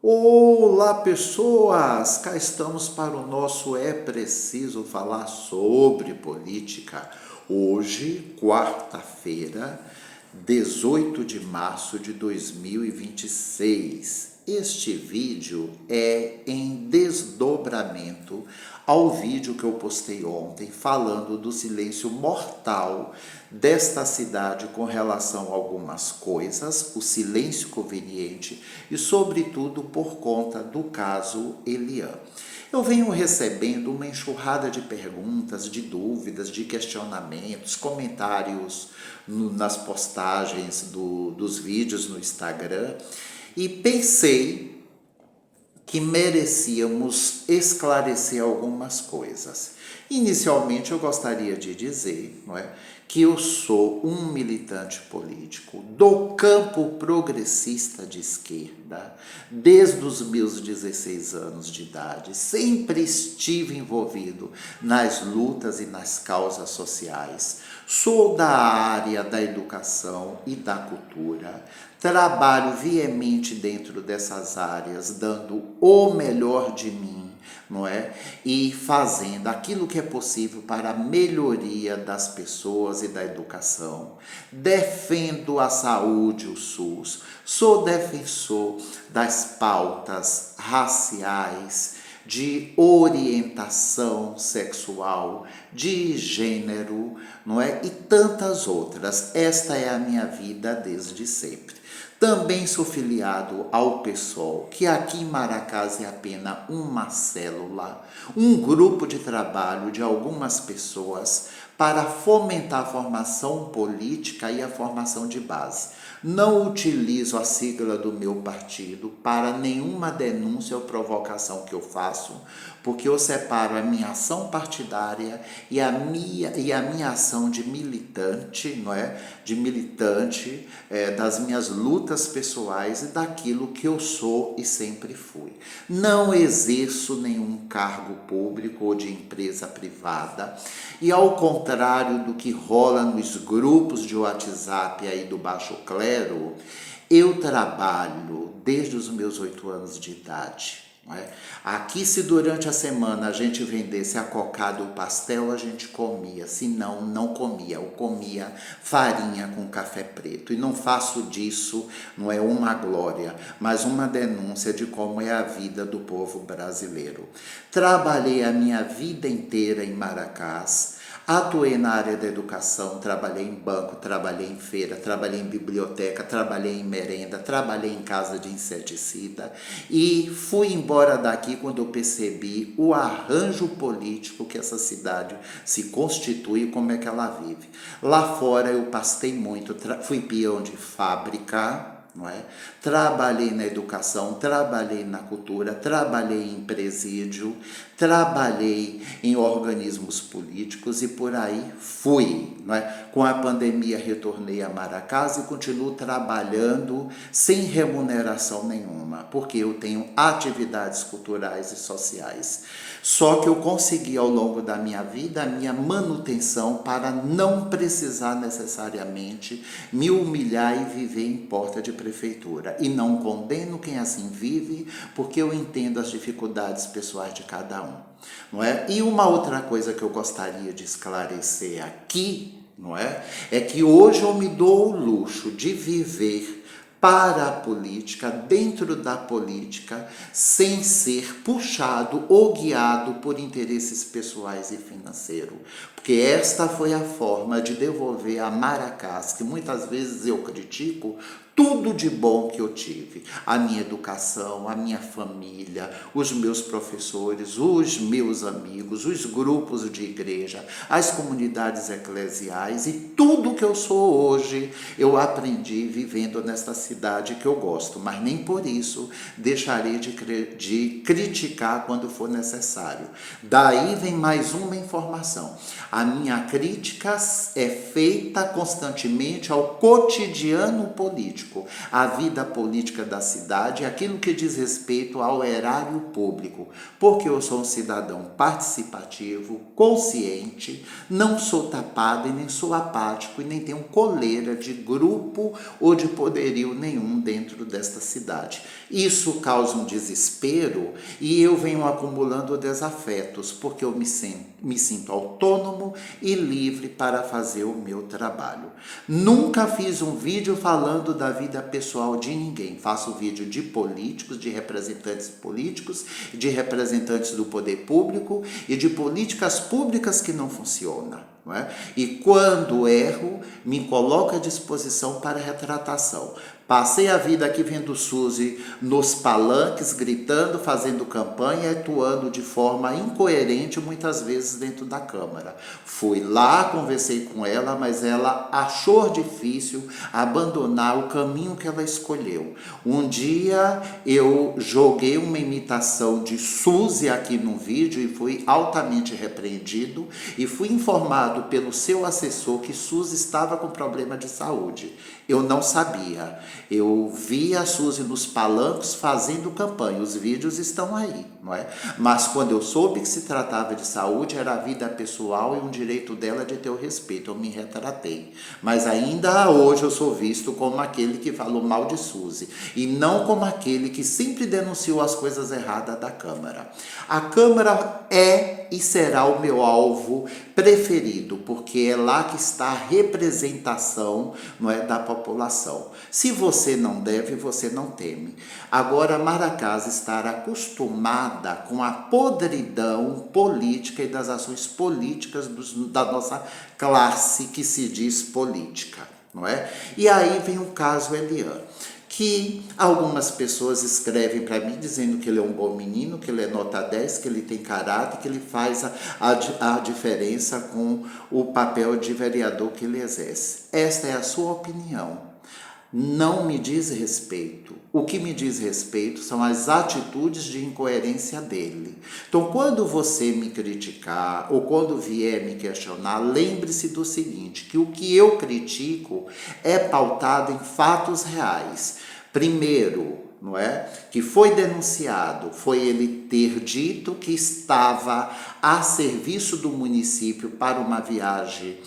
Olá, pessoas! Cá estamos para o nosso É Preciso Falar sobre Política. Hoje, quarta-feira, 18 de março de 2026. Este vídeo é em desdobramento ao vídeo que eu postei ontem falando do silêncio mortal desta cidade com relação a algumas coisas, o silêncio conveniente e, sobretudo, por conta do caso Elian. Eu venho recebendo uma enxurrada de perguntas, de dúvidas, de questionamentos, comentários nas postagens dos vídeos no Instagram e pensei que merecíamos esclarecer algumas coisas. Inicialmente, eu gostaria de dizer, não é, que eu sou um militante político do campo progressista de esquerda, desde os meus 16 anos de idade. Sempre estive envolvido nas lutas e nas causas sociais. Sou da área da educação e da cultura. Trabalho veemente dentro dessas áreas, dando o melhor de mim, não é? E fazendo aquilo que é possível para a melhoria das pessoas e da educação. Defendo a saúde, o SUS. Sou defensor das pautas raciais, de orientação sexual, de gênero, não é? E tantas outras. Esta é a minha vida desde sempre. Também sou filiado ao PSOL, que aqui em Maracás é apenas uma célula, um grupo de trabalho de algumas pessoas para fomentar a formação política e a formação de base. Não utilizo a sigla do meu partido para nenhuma denúncia ou provocação que eu faço, porque eu separo a minha ação partidária e a minha ação de militante, não é? De militante das minhas lutas pessoais e daquilo que eu sou e sempre fui. Não exerço nenhum cargo público ou de empresa privada e, ao contrário do que rola nos grupos de WhatsApp aí do baixo clero, eu trabalho desde os meus 8 anos de idade. Não é? Aqui, se durante a semana a gente vendesse a cocada ou pastel, a gente comia. Se não, não comia. Eu comia farinha com café preto. E não faço disso, não é uma glória, mas uma denúncia de como é a vida do povo brasileiro. Trabalhei a minha vida inteira em Maracás. Atuei na área da educação, trabalhei em banco, trabalhei em feira, trabalhei em biblioteca, trabalhei em merenda, trabalhei em casa de inseticida e fui embora daqui quando eu percebi o arranjo político que essa cidade se constitui e como é que ela vive. Lá fora eu pastei muito, fui peão de fábrica, não é? Trabalhei na educação, trabalhei na cultura, trabalhei em presídio, trabalhei em organismos políticos e por aí fui. Não é? Com a pandemia retornei a Maracás e continuo trabalhando sem remuneração nenhuma, porque eu tenho atividades culturais e sociais. Só que eu consegui ao longo da minha vida a minha manutenção para não precisar necessariamente me humilhar e viver em porta de prefeitura. E não condeno quem assim vive, porque eu entendo as dificuldades pessoais de cada um. Não é? E uma outra coisa que eu gostaria de esclarecer aqui, não é? É que hoje eu me dou o luxo de viver para a política, dentro da política, sem ser puxado ou guiado por interesses pessoais e financeiros. Porque esta foi a forma de devolver a Maracás, que muitas vezes eu critico, tudo de bom que eu tive. A minha educação, a minha família, os meus professores, os meus amigos, os grupos de igreja, as comunidades eclesiais e tudo que eu sou hoje, eu aprendi vivendo nesta cidade que eu gosto, mas nem por isso deixarei de criticar quando for necessário. Daí vem mais uma informação. A minha crítica é feita constantemente ao cotidiano político. político, a vida política da cidade, aquilo que diz respeito ao erário público, porque eu sou um cidadão participativo, consciente, não sou tapado e nem sou apático e nem tenho coleira de grupo ou de poderio nenhum dentro desta cidade. Isso causa um desespero e eu venho acumulando desafetos, porque eu me sinto autônomo e livre para fazer o meu trabalho. Nunca fiz um vídeo falando da vida pessoal de ninguém. Faço vídeo de políticos, de representantes políticos, de representantes do poder público e de políticas públicas que não funcionam. Não é? E quando erro, me coloco à disposição para retratação. Passei a vida aqui vendo Suzy nos palanques, gritando, fazendo campanha, atuando de forma incoerente, muitas vezes dentro da Câmara. Fui lá, conversei com ela, mas ela achou difícil abandonar o caminho que ela escolheu. Um dia eu joguei uma imitação de Suzy aqui no vídeo e fui altamente repreendido e fui informado pelo seu assessor que Suzy estava com problema de saúde. Eu não sabia. Eu vi a Suzy nos palanques fazendo campanha. Os vídeos estão aí, não é? Mas quando eu soube que se tratava de saúde, era a vida pessoal e um direito dela de ter o respeito. Eu me retratei. Mas ainda hoje eu sou visto como aquele que falou mal de Suzy e não como aquele que sempre denunciou as coisas erradas da Câmara. A Câmara é e será o meu alvo preferido, porque é lá que está a representação, não é, da população. Se você não deve, você não teme. Agora, Maracás estará acostumada com a podridão política e das ações políticas da nossa classe que se diz política, não é? E aí vem o caso Elian, que algumas pessoas escrevem para mim dizendo que ele é um bom menino, que ele é nota 10, que ele tem caráter, que ele faz a diferença com o papel de vereador que ele exerce. Esta é a sua opinião. Não me diz respeito. O que me diz respeito são as atitudes de incoerência dele. Então, quando você me criticar ou quando vier me questionar, lembre-se do seguinte, que o que eu critico é pautado em fatos reais. Primeiro, não é? Que foi denunciado, foi ele ter dito que estava a serviço do município para uma viagem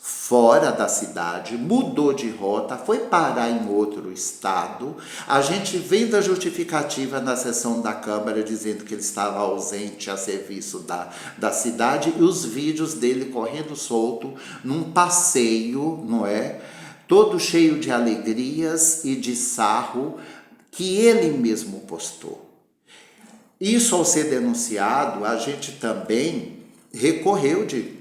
fora da cidade, mudou de rota, foi parar em outro estado. A gente vem da justificativa na sessão da Câmara dizendo que ele estava ausente a serviço da cidade e os vídeos dele correndo solto num passeio, não é? Todo cheio de alegrias e de sarro que ele mesmo postou. Isso, ao ser denunciado, a gente também recorreu de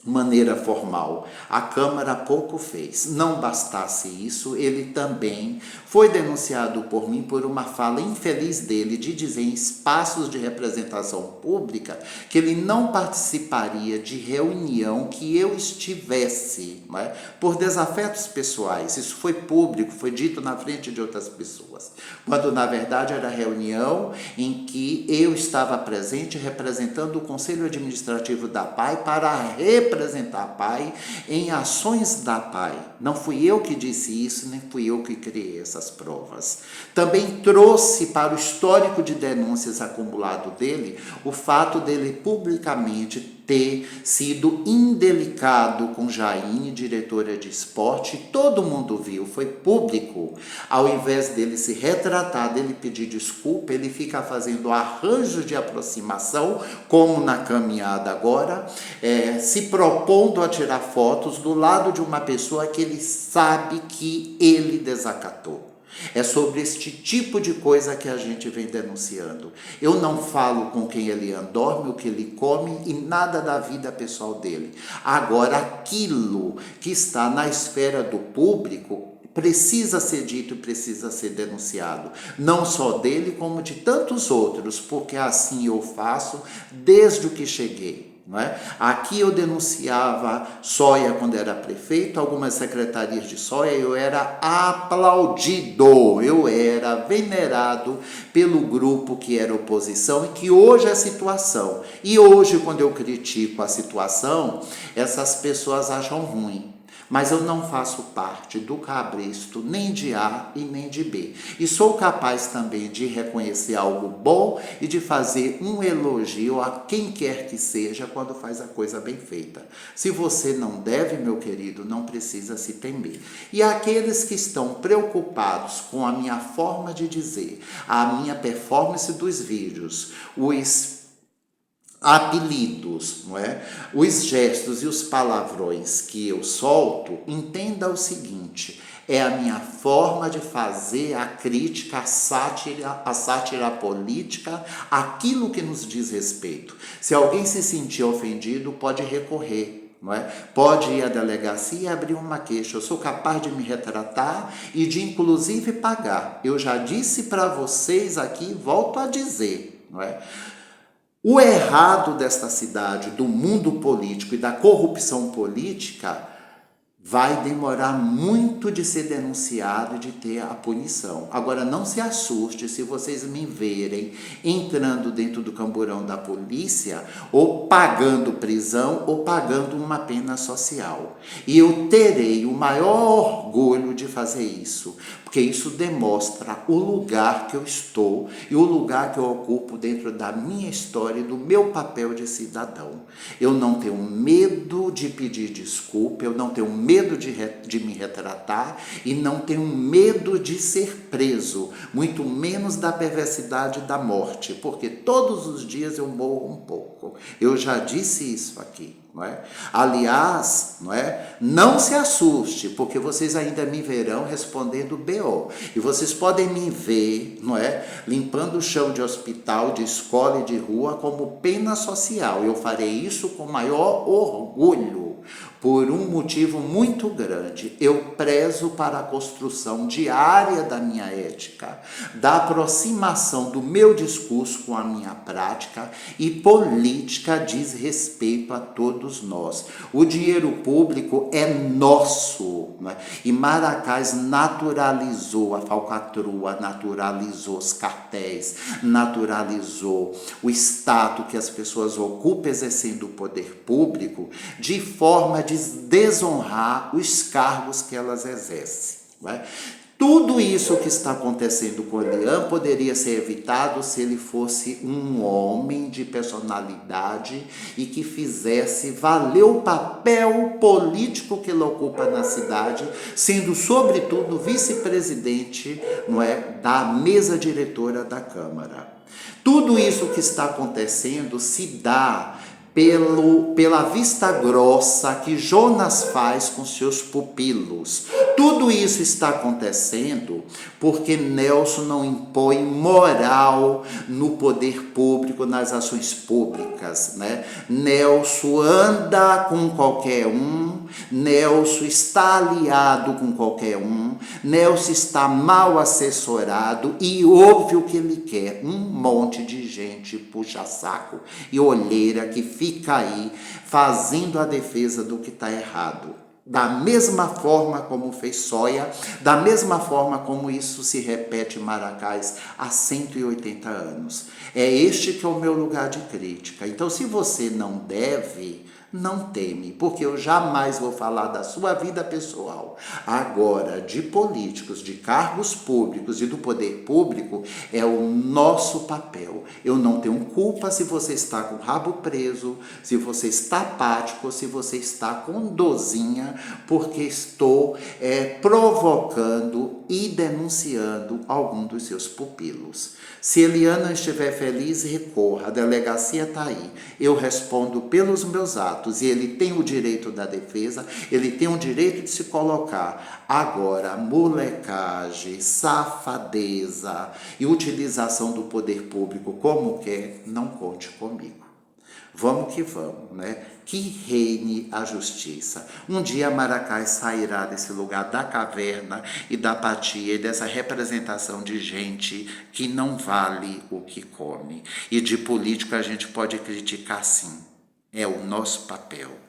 maneira formal. A Câmara pouco fez. Não bastasse isso, ele também foi denunciado por mim por uma fala infeliz dele de dizer em espaços de representação pública que ele não participaria de reunião que eu estivesse, não é? Por desafetos pessoais. Isso foi público, foi dito na frente de outras pessoas, quando na verdade era reunião em que eu estava presente representando o Conselho Administrativo da PAI para representar a PAI em ações da PAI. Não fui eu que disse isso, nem fui eu que criei essas provas. Também trouxe para o histórico de denúncias acumulado dele o fato dele publicamente ter sido indelicado com Jaine, diretora de esporte. Todo mundo viu, foi público. Ao invés dele se retratar, dele pedir desculpa, ele fica fazendo arranjos de aproximação, como na caminhada agora, se propondo a tirar fotos do lado de uma pessoa que ele sabe que ele desacatou. É sobre este tipo de coisa que a gente vem denunciando. Eu não falo com quem ele dorme, o que ele come e nada da vida pessoal dele. Agora, aquilo que está na esfera do público precisa ser dito e precisa ser denunciado. Não só dele, como de tantos outros, porque assim eu faço desde o que cheguei. Não é? Aqui eu denunciava Soia quando era prefeito, algumas secretarias de Soia, eu era aplaudido, eu era venerado pelo grupo que era oposição e que hoje é situação. E hoje, quando eu critico a situação, essas pessoas acham ruim. mas eu não faço parte do cabresto nem de A e nem de B. E sou capaz também de reconhecer algo bom e de fazer um elogio a quem quer que seja quando faz a coisa bem feita. Se você não deve, meu querido, não precisa se temer. E aqueles que estão preocupados com a minha forma de dizer, a minha performance dos vídeos, os apelidos, não é? Os gestos e os palavrões que eu solto, entenda o seguinte: é a minha forma de fazer a crítica, a sátira política, aquilo que nos diz respeito. Se alguém se sentir ofendido, pode recorrer. Não é? Pode ir à delegacia e abrir uma queixa. Eu sou capaz de me retratar e de inclusive pagar. Eu já disse para vocês aqui, volto a dizer, não é? O errado desta cidade, do mundo político e da corrupção política, vai demorar muito de ser denunciado e de ter a punição. Agora, não se assuste se vocês me verem entrando dentro do camburão da polícia, ou pagando prisão, ou pagando uma pena social. E eu terei o maior orgulho de fazer isso, porque isso demonstra o lugar que eu estou e o lugar que eu ocupo dentro da minha história e do meu papel de cidadão. Eu não tenho medo de pedir desculpa, eu não tenho medo de me retratar e não tenho medo de ser preso, muito menos da perversidade da morte, porque todos os dias eu morro um pouco. Eu já disse isso aqui. Não é? Aliás, não se assuste, porque vocês ainda me verão respondendo BO. E vocês podem me ver, limpando o chão de hospital, de escola e de rua como pena social. Eu farei isso com maior orgulho, por um motivo muito grande. Eu prezo para a construção diária da minha ética, da aproximação do meu discurso com a minha prática, e política diz respeito a todos nós. O dinheiro público é nosso, e Maracás naturalizou a falcatrua, naturalizou os cartéis, naturalizou o status que as pessoas ocupam exercendo o poder público, de forma a desonrar os cargos que elas exercem. Tudo isso que está acontecendo com o Elian poderia ser evitado se ele fosse um homem de personalidade e que fizesse valer o papel político que ele ocupa na cidade, sendo, sobretudo, vice-presidente, da mesa diretora da Câmara. Tudo isso que está acontecendo se dá pela vista grossa que Jonas faz com seus pupilos. Tudo isso está acontecendo porque Nelson não impõe moral no poder público, nas ações públicas. Nelson anda com qualquer um, Nelson está aliado com qualquer um, Nelson está mal assessorado e ouve o que ele quer. Um monte de gente puxa-saco e olheira que fica aí fazendo a defesa do que está errado. Da mesma forma como fez Soia, da mesma forma como isso se repete em Maracás há 180 anos. É este que é o meu lugar de crítica. Então, se você não deve, não teme, porque eu jamais vou falar da sua vida pessoal. Agora, de políticos, de cargos públicos e do poder público, é o nosso papel. Eu não tenho culpa se você está com o rabo preso, se você está apático, se você está com dorzinha, porque estou provocando e denunciando algum dos seus pupilos. Se Elian não estiver feliz, recorra, a delegacia está aí. Eu respondo pelos meus atos e ele tem o direito da defesa, ele tem o direito de se colocar. Agora, molecagem, safadeza e utilização do poder público como quer, não conte comigo. Vamos que vamos, Que reine a justiça. Um dia Maracás sairá desse lugar da caverna e da apatia e dessa representação de gente que não vale o que come. E de político a gente pode criticar sim. É o nosso papel.